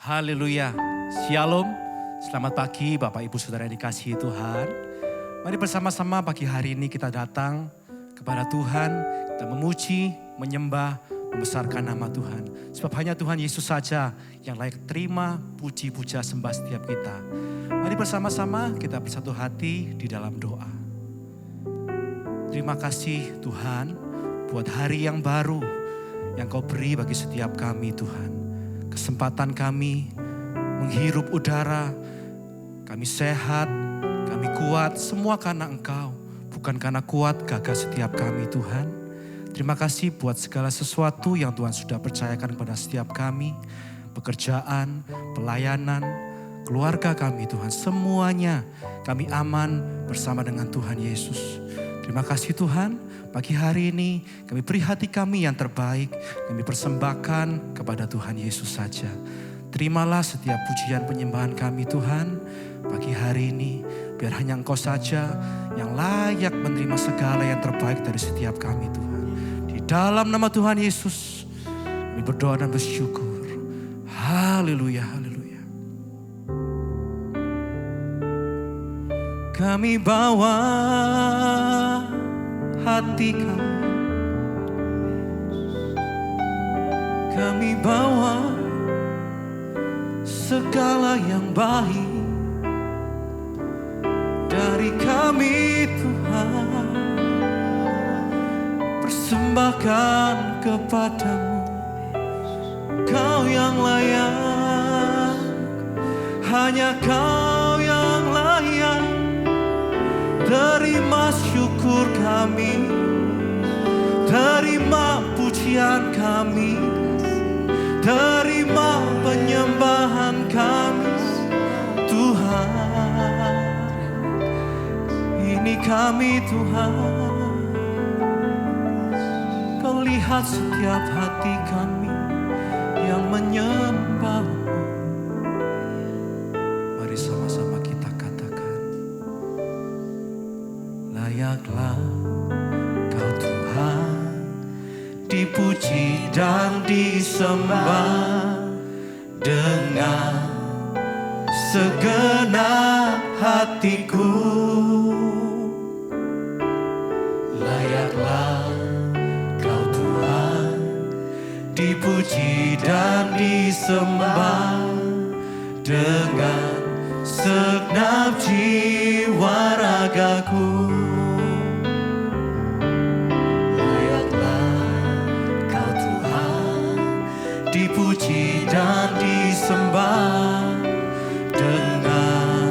Haleluya. Shalom. Selamat pagi Bapak Ibu Saudara yang dikasihi Tuhan. Mari bersama-sama pagi hari ini kita datang kepada Tuhan. Kita memuji, menyembah, membesarkan nama Tuhan. Sebab hanya Tuhan Yesus saja yang layak terima puji, puja, sembah setiap kita. Mari bersama-sama kita bersatu hati di dalam doa. Terima kasih Tuhan buat hari yang baru yang Kau beri bagi setiap kami Tuhan. Kesempatan kami menghirup udara, kami sehat, kami kuat, semua karena Engkau. Bukan karena kuat gagah setiap kami Tuhan. Terima kasih buat segala sesuatu yang Tuhan sudah percayakan kepada setiap kami. Pekerjaan, pelayanan, keluarga kami Tuhan. Semuanya kami aman bersama dengan Tuhan Yesus. Terima kasih Tuhan, pagi hari ini kami beri hati kami yang terbaik. Kami persembahkan kepada Tuhan Yesus saja. Terimalah setiap pujian penyembahan kami Tuhan. Pagi hari ini biar hanya Engkau saja yang layak menerima segala yang terbaik dari setiap kami Tuhan. Di dalam nama Tuhan Yesus kami berdoa dan bersyukur. Haleluya, haleluya. Kami bawa hati kami bawa segala yang baik dari kami Tuhan, persembahkan kepadamu. Kau yang layak, hanya Kau yang layak. Terima syukur kami, terima pujian kami, terima penyembahan kami Tuhan. Ini kami Tuhan, Kau lihat setiap hati kami yang menyembah. Mari sama-sama kita katakan, layaklah Kau Tuhan, dipuji dan disembah dengan segenap hatiku. Layaklah Kau Tuhan, dipuji dan disembah dengan segenap jiwa ragaku. Dipuji dan disembah dengan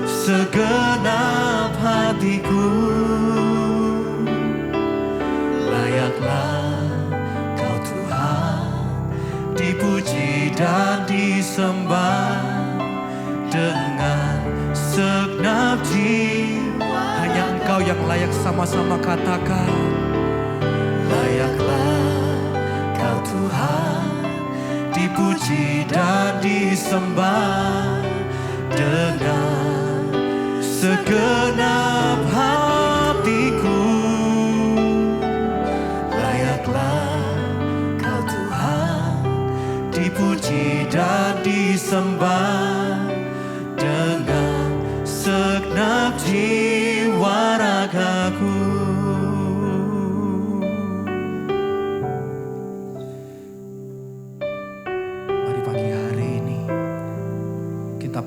segenap hatiku. Layaklah Kau Tuhan, dipuji dan disembah dengan segenap jiwa. Hanya Engkau yang layak, sama-sama katakan. Layaklah Kau Tuhan, dipuji dan disembah dengan segenap hatiku. Layaklah Kau Tuhan, dipuji dan disembah dengan segenap jiwa ragaku.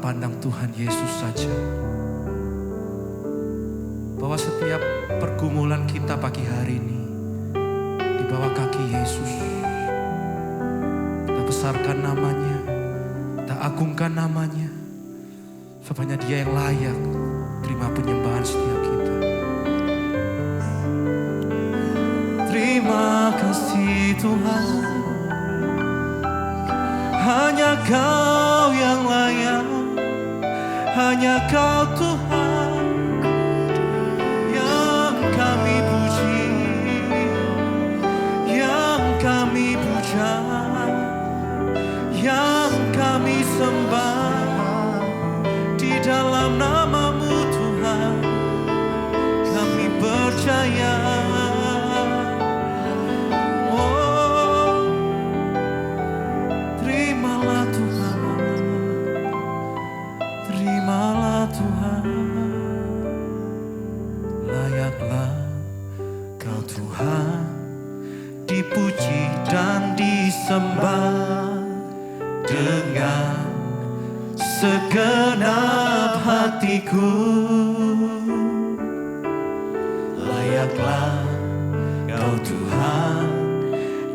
Pandang Tuhan Yesus saja, bahwa setiap pergumulan kita pagi hari ini di bawah kaki Yesus. Kita besarkan namanya, kita agungkan namanya, sebab hanya Dia yang layak terima penyembahan setiap kita. Terima kasih Tuhan, hanya Kau yang layak. Hanya Kau Tuhan yang kami puji, yang kami puja, yang kami sembah. Di dalam nama-Mu Tuhan kami percaya. Oh, terimalah Tuhan. Kau Tuhan dipuji dan disembah dengan segenap hatiku. Layaklah Kau Tuhan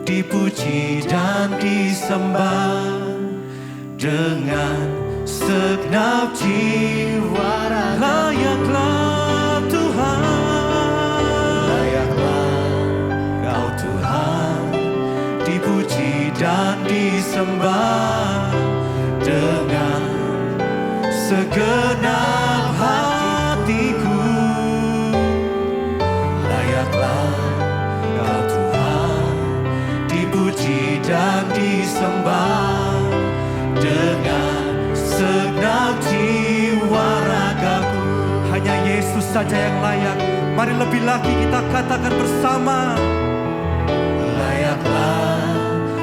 dipuji dan disembah dengan segenap jiwa raga. Layaklah Tuhan, layaklah Kau Tuhan dipuji dan disembah dengan segenap hatiku. Layaklah Kau Tuhan dipuji dan disembah dengan segenap jiwa ragaku. Hanya Yesus saja yang layak. Mari lebih lagi kita katakan bersama. Layaklah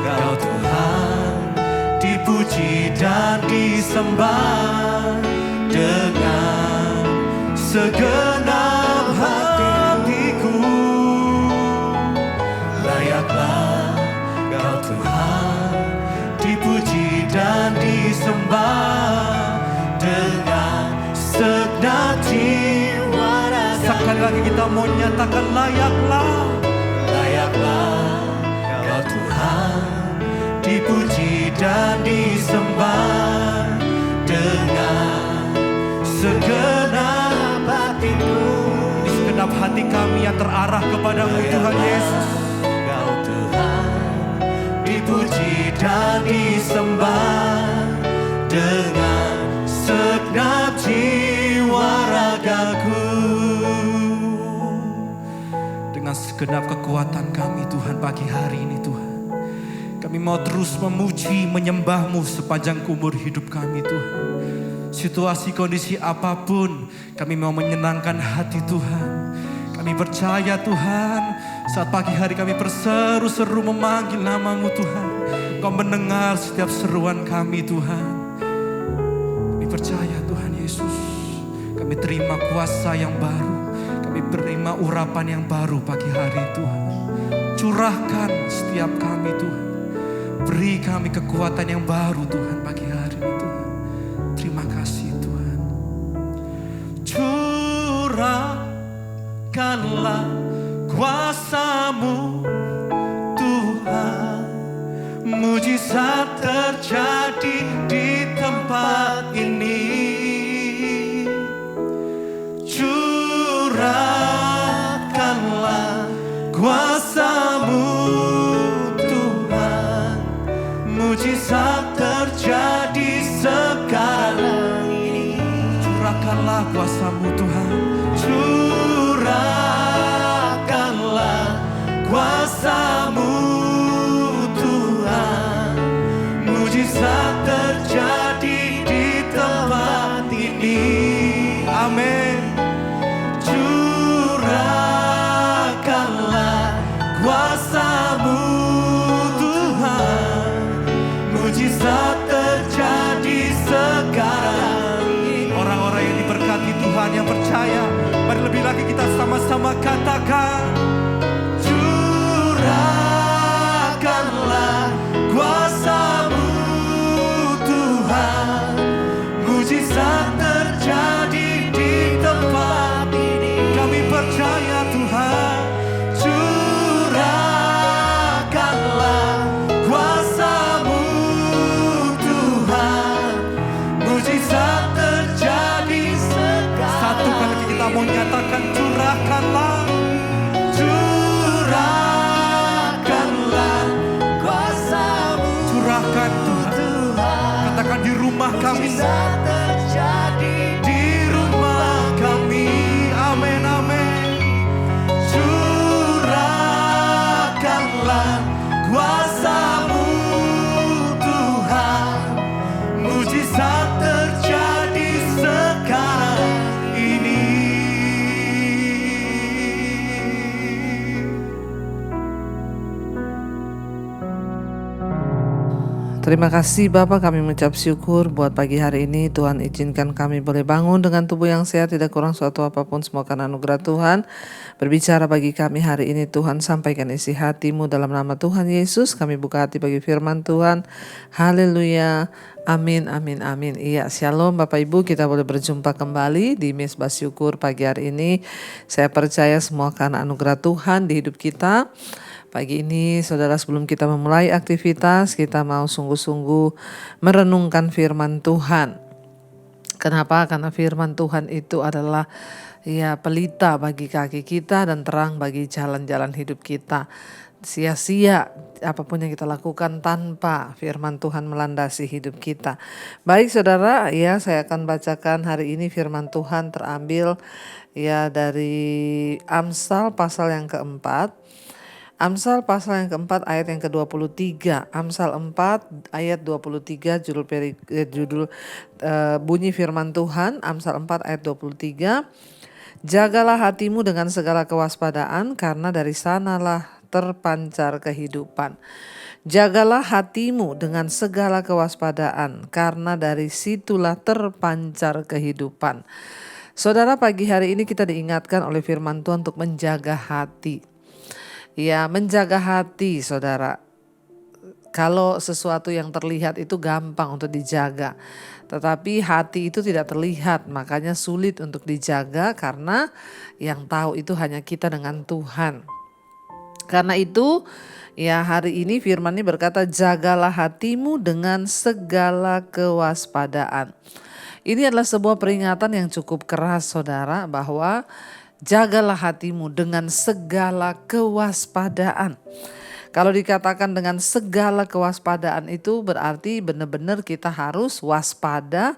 Kau Tuhan dipuji dan disembah dengan segenap hatiku. Layaklah Kau Tuhan dipuji dan disembah dengan segenap jiwa raga. Sekali lagi kita mau nyatakan layaklah, layaklah Kau Tuhan dipuji dan disembah dengan segenap hatiku. Segenap hati kami yang terarah kepadamu Tuhan Yesus. Kau Tuhan dipuji dan disembah dengan segenap jiwa ragaku. Dengan segenap kekuatan kami Tuhan pagi hari ini Tuhan, kami mau terus memuji menyembah-Mu sepanjang umur hidup kami Tuhan. Situasi kondisi apapun kami mau menyenangkan hati Tuhan. Kami percaya Tuhan, saat pagi hari kami berseru-seru memanggil nama-Mu Tuhan, Kau mendengar setiap seruan kami Tuhan. Kami percaya Tuhan Yesus, kami terima kuasa yang baru, kami terima urapan yang baru pagi hari Tuhan. Curahkan setiap kami Tuhan, beri kami kekuatan yang baru Tuhan pagi hari ini Tuhan. Terima kasih Tuhan. Curahkanlah kuasa-Mu Tuhan, mujizat terjadi di tempat ini. Curahkanlah kuasa-Mu Tuhan, mujizat terjadi sekarang ini. Curahkanlah kuasa-Mu Tuhan, curahkanlah kuasa-Mu Tuhan, mujizat terjadi di tempat ini. Amin. Curahkanlah kuasa-Mu Tuhan, mujizat terjadi sekarang ini. Orang-orang yang diberkati Tuhan yang percaya, mari lebih lagi kita sama-sama katakan. Curahkanlah kuasa-Mu Tuhan, mujizat terjadi di tempat ini. Kami percaya Tuhan. Curahkanlah kuasa-Mu Tuhan, mujizat terjadi sekarang. Satu kali kita mau nyatakan curahkanlah. Curahkanlah kuasa-Mu. Curahkan Tuhan. Katakan di rumah kami. Terjadi di rumah kami. Amin, amin. Curahkanlah kuasa-Mu Tuhan, mujizat terjadi sekarang ini. Terima kasih Bapak, kami mengucap syukur buat pagi hari ini. Tuhan izinkan kami boleh bangun dengan tubuh yang sehat, tidak kurang suatu apapun, semua karena anugerah Tuhan. Berbicara bagi kami hari ini, Tuhan sampaikan isi hati-Mu dalam nama Tuhan Yesus. Kami buka hati bagi firman Tuhan. Haleluya. Amin, amin, amin. Iya, shalom Bapak Ibu, kita boleh berjumpa kembali di Mesbah Syukur pagi hari ini. Saya percaya semua karena anugerah Tuhan di hidup kita. Pagi ini saudara, sebelum kita memulai aktivitas, kita mau sungguh-sungguh merenungkan firman Tuhan. Kenapa? Karena firman Tuhan itu adalah pelita bagi kaki kita dan terang bagi jalan-jalan hidup kita. Sia-sia apapun yang kita lakukan tanpa firman Tuhan melandasi hidup kita. Baik saudara, saya akan bacakan hari ini firman Tuhan terambil dari Amsal pasal yang keempat. Amsal pasal yang keempat ayat yang ke-23. Amsal 4 ayat 23 judul bunyi firman Tuhan. Amsal 4 ayat 23. Jagalah hatimu dengan segala kewaspadaan, karena dari sanalah terpancar kehidupan. Jagalah hatimu dengan segala kewaspadaan, karena dari situlah terpancar kehidupan. Saudara, pagi hari ini kita diingatkan oleh firman Tuhan untuk menjaga hati. Menjaga hati saudara. Kalau sesuatu yang terlihat itu gampang untuk dijaga, tetapi hati itu tidak terlihat, makanya sulit untuk dijaga karena yang tahu itu hanya kita dengan Tuhan. Karena itu hari ini firman ini berkata, jagalah hatimu dengan segala kewaspadaan. Ini adalah sebuah peringatan yang cukup keras saudara, bahwa jagalah hatimu dengan segala kewaspadaan. Kalau dikatakan dengan segala kewaspadaan itu berarti benar-benar kita harus waspada.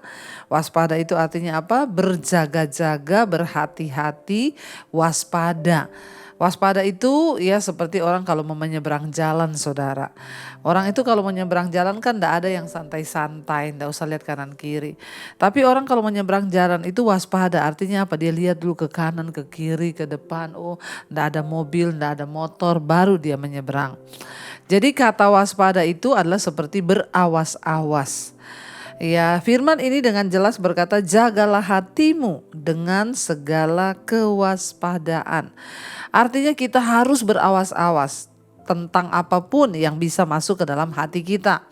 Waspada itu artinya apa? Berjaga-jaga, berhati-hati, waspada. Waspada itu seperti orang kalau mau menyeberang jalan saudara. Orang itu kalau menyeberang jalan kan tidak ada yang santai-santai, tidak usah lihat kanan kiri. Tapi orang kalau menyeberang jalan itu waspada, artinya apa? Dia lihat dulu ke kanan, ke kiri, ke depan. Oh, tidak ada mobil, tidak ada motor, baru dia menyeberang. Jadi kata waspada itu adalah seperti berawas-awas. Firman ini dengan jelas berkata, jagalah hatimu dengan segala kewaspadaan. Artinya kita harus berawas-awas tentang apapun yang bisa masuk ke dalam hati kita.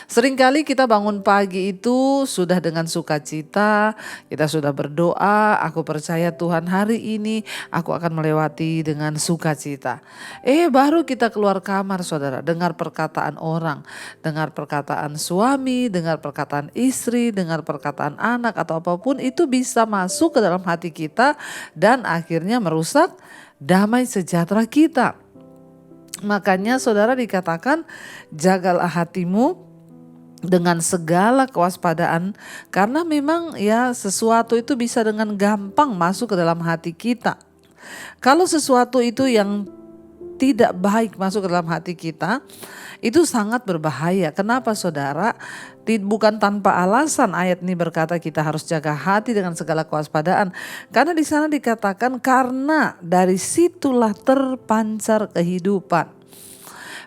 Seringkali kita bangun pagi itu sudah dengan sukacita, kita sudah berdoa, aku percaya Tuhan hari ini aku akan melewati dengan sukacita. Baru kita keluar kamar saudara, dengar perkataan orang, dengar perkataan suami, dengar perkataan istri, dengar perkataan anak atau apapun itu bisa masuk ke dalam hati kita dan akhirnya merusak damai sejahtera kita. Makanya saudara dikatakan jagalah hatimu dengan segala kewaspadaan, karena memang sesuatu itu bisa dengan gampang masuk ke dalam hati kita. Kalau sesuatu itu yang tidak baik masuk ke dalam hati kita, itu sangat berbahaya. Kenapa saudara? Bukan tanpa alasan ayat ini berkata kita harus jaga hati dengan segala kewaspadaan. Karena di sana dikatakan karena dari situlah terpancar kehidupan.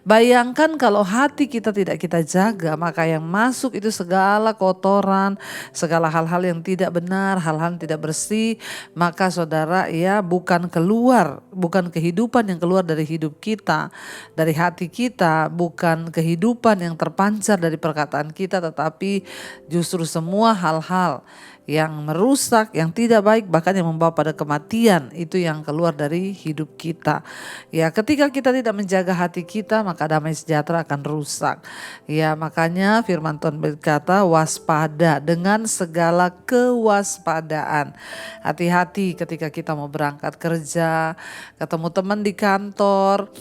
Bayangkan kalau hati kita tidak kita jaga, maka yang masuk itu segala kotoran, segala hal-hal yang tidak benar, hal-hal yang tidak bersih. Maka saudara bukan kehidupan yang keluar dari hidup kita, dari hati kita, bukan kehidupan yang terpancar dari perkataan kita, tetapi justru semua hal-hal yang merusak, yang tidak baik, bahkan yang membawa pada kematian, itu yang keluar dari hidup kita. Ketika kita tidak menjaga hati kita, maka damai sejahtera akan rusak. Makanya firman Tuhan berkata waspada dengan segala kewaspadaan. Hati-hati ketika kita mau berangkat kerja, ketemu teman di kantor,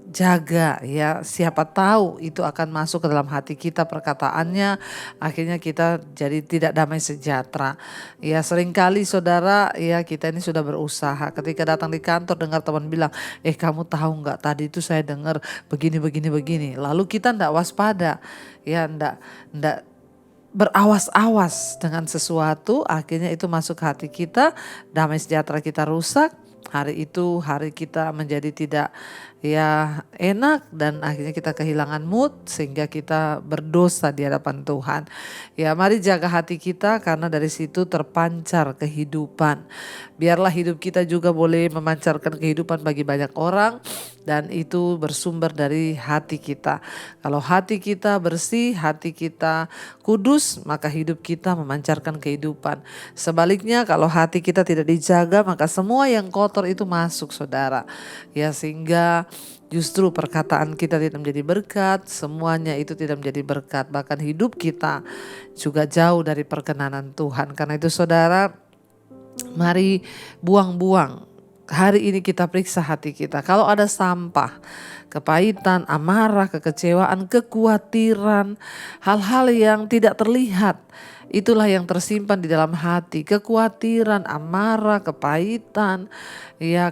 jaga siapa tahu itu akan masuk ke dalam hati kita perkataannya, akhirnya kita jadi tidak damai sejahtera. Seringkali saudara kita ini sudah berusaha, ketika datang di kantor dengar teman bilang, kamu tahu nggak tadi itu saya dengar begini, lalu kita ndak waspada, ndak berawas-awas dengan sesuatu, akhirnya itu masuk ke hati kita, damai sejahtera kita rusak. Hari itu hari kita menjadi tidak enak dan akhirnya kita kehilangan mood sehingga kita berdosa di hadapan Tuhan. Ya, mari jaga hati kita karena dari situ terpancar kehidupan. Biarlah hidup kita juga boleh memancarkan kehidupan bagi banyak orang dan itu bersumber dari hati kita. Kalau hati kita bersih, hati kita kudus, maka hidup kita memancarkan kehidupan. Sebaliknya kalau hati kita tidak dijaga, maka semua yang kotor itu masuk, saudara. Ya, sehingga justru perkataan kita tidak menjadi berkat, semuanya itu tidak menjadi berkat. Bahkan hidup kita juga jauh dari perkenanan Tuhan. Karena itu saudara, mari buang-buang. Hari ini kita periksa hati kita. Kalau ada sampah, kepahitan, amarah, kekecewaan, kekhawatiran, hal-hal yang tidak terlihat, itulah yang tersimpan di dalam hati. Kekhawatiran, amarah, kepahitan,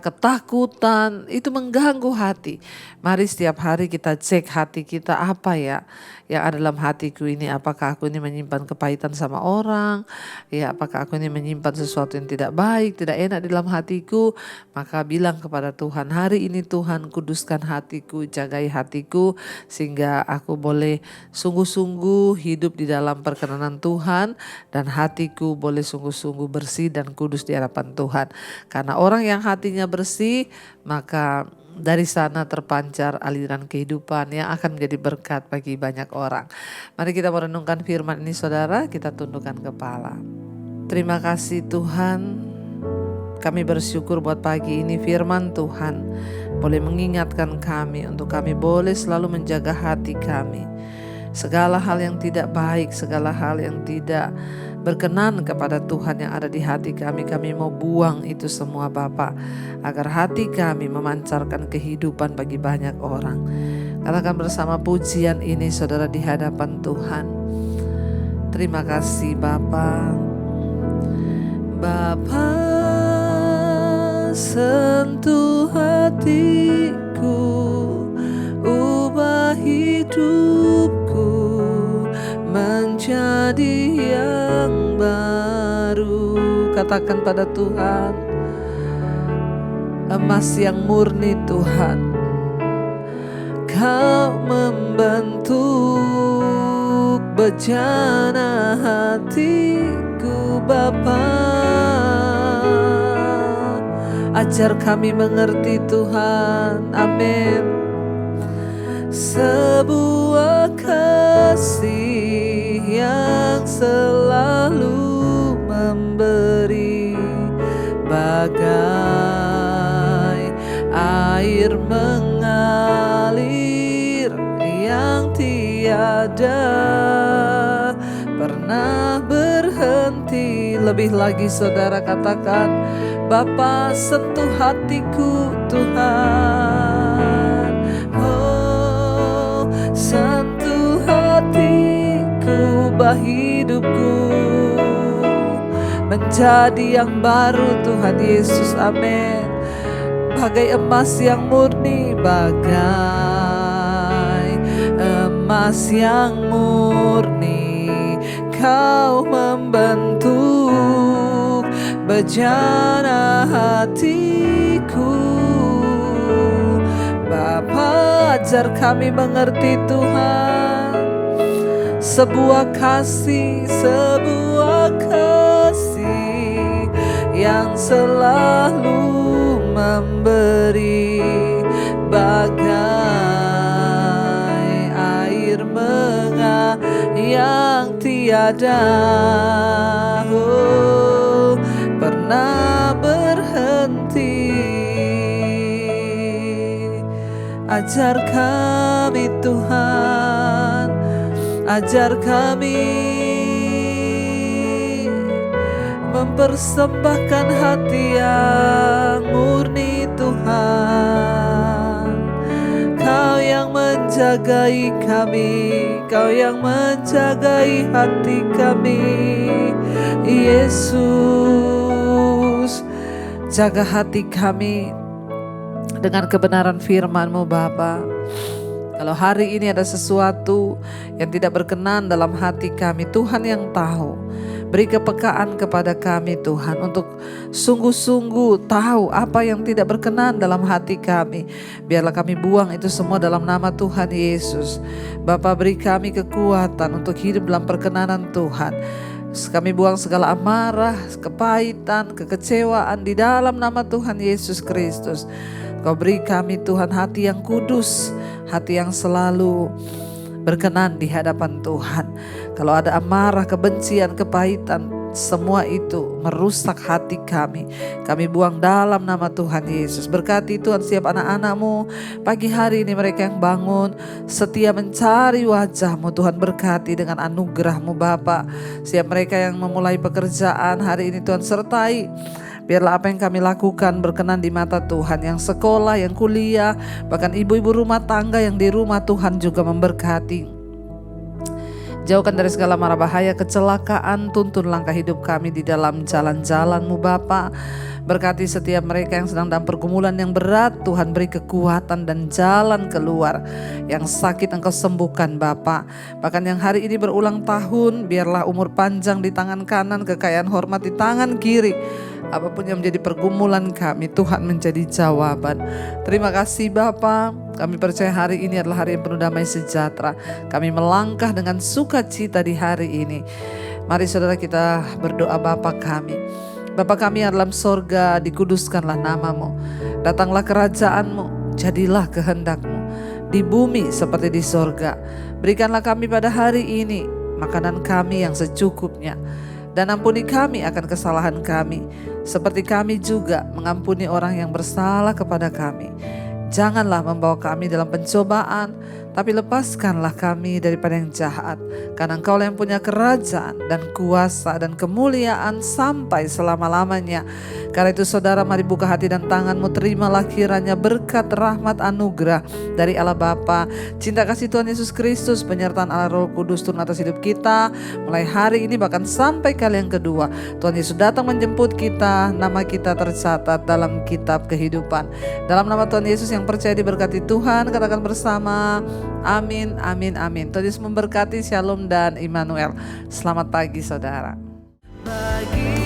ketakutan, itu mengganggu hati. Mari setiap hari kita cek hati kita, apa ya yang ada dalam hatiku ini. Apakah aku ini menyimpan kepahitan sama orang? Apakah aku ini menyimpan sesuatu yang tidak baik, tidak enak di dalam hatiku? Maka bilang kepada Tuhan, hari ini Tuhan kuduskan hatiku, jagai hatiku, sehingga aku boleh sungguh-sungguh hidup di dalam perkenanan Tuhan, dan hatiku boleh sungguh-sungguh bersih dan kudus di hadapan Tuhan. Karena orang yang hatinya bersih, maka dari sana terpancar aliran kehidupan yang akan menjadi berkat bagi banyak orang. Mari kita merenungkan firman ini saudara, kita tundukkan kepala. Terima kasih Tuhan, kami bersyukur buat pagi ini firman Tuhan boleh mengingatkan kami untuk kami boleh selalu menjaga hati kami. Segala hal yang tidak baik, segala hal yang tidak berkenan kepada Tuhan yang ada di hati kami mau buang itu semua Bapa, agar hati kami memancarkan kehidupan bagi banyak orang. Katakan bersama pujian ini saudara di hadapan Tuhan. Terima kasih Bapa. Bapa, sentuh hatiku, ubah hidupku menjadi yang baru. Katakan pada Tuhan, emas yang murni Tuhan, Kau membentuk bejana hatiku Bapa. Ajar kami mengerti Tuhan, amin. Sebuah kasih yang selalu memberi, bagai air mengalir yang tiada pernah berhenti. Lebih lagi saudara katakan, Bapa sentuh hatiku Tuhan. Oh, sentuh hatiku, ubah hidupku menjadi yang baru Tuhan Yesus, amin. Bagai emas yang murni, bagai emas yang murni, Kau membentuk bejana hatiku. Bapa, ajar kami mengerti Tuhan, sebuah kasih yang selalu memberi, bagai air mengalir yang tiada pernah berhenti. Ajar kami Tuhan, ajar kami mempersembahkan hati yang murni Tuhan. Kau yang menjagai kami, Kau yang menjagai hati kami, Yesus. Jaga hati kami dengan kebenaran firman-Mu Bapa. Kalau hari ini ada sesuatu yang tidak berkenan dalam hati kami, Tuhan yang tahu. Beri kepekaan kepada kami Tuhan untuk sungguh-sungguh tahu apa yang tidak berkenan dalam hati kami. Biarlah kami buang itu semua dalam nama Tuhan Yesus. Bapa, beri kami kekuatan untuk hidup dalam perkenanan Tuhan. Kami buang segala amarah, kepahitan, kekecewaan di dalam nama Tuhan Yesus Kristus. Kau beri kami Tuhan hati yang kudus, hati yang selalu berkenan di hadapan Tuhan. Kalau ada amarah, kebencian, kepahitan, semua itu merusak hati kami. Kami buang dalam nama Tuhan Yesus. Berkati Tuhan setiap anak-anak-Mu pagi hari ini, mereka yang bangun setia mencari wajah-Mu. Tuhan berkati dengan anugerah-Mu Bapa. Setiap mereka yang memulai pekerjaan hari ini Tuhan sertai. Biarlah apa yang kami lakukan berkenan di mata Tuhan. Yang sekolah, yang kuliah, bahkan ibu-ibu rumah tangga yang di rumah, Tuhan juga memberkati. Jauhkan dari segala mara bahaya, kecelakaan, tuntun langkah hidup kami di dalam jalan-jalan-Mu Bapa. Berkati setiap mereka yang sedang dalam pergumulan yang berat, Tuhan beri kekuatan dan jalan keluar. Yang sakit Engkau sembuhkan Bapa. Bahkan yang hari ini berulang tahun, biarlah umur panjang di tangan kanan, kekayaan hormat di tangan kiri. Apapun yang menjadi pergumulan kami, Tuhan menjadi jawaban. Terima kasih Bapa. Kami percaya hari ini adalah hari yang penuh damai sejahtera. Kami melangkah dengan sukacita di hari ini. Mari saudara kita berdoa. Bapa kami, Bapa kami yang dalam sorga, dikuduskanlah nama-Mu. Datanglah kerajaan-Mu, jadilah kehendak-Mu di bumi seperti di sorga. Berikanlah kami pada hari ini makanan kami yang secukupnya. Dan ampuni kami akan kesalahan kami, seperti kami juga mengampuni orang yang bersalah kepada kami. Janganlah membawa kami dalam pencobaan, tapi lepaskanlah kami daripada yang jahat. Karena Engkau yang punya kerajaan dan kuasa dan kemuliaan sampai selama-lamanya. Karena itu saudara, mari buka hati dan tanganmu, terimalah kiranya berkat, rahmat, anugerah dari Allah Bapa, cinta kasih Tuhan Yesus Kristus, penyertaan Allah Roh Kudus turun atas hidup kita mulai hari ini bahkan sampai kali yang kedua. Tuhan Yesus datang menjemput kita, nama kita tercatat dalam kitab kehidupan. Dalam nama Tuhan Yesus yang percaya diberkati Tuhan, katakan bersama, amin, amin, amin. Tuhan Yesus memberkati, shalom dan Immanuel. Selamat pagi saudara. Bagi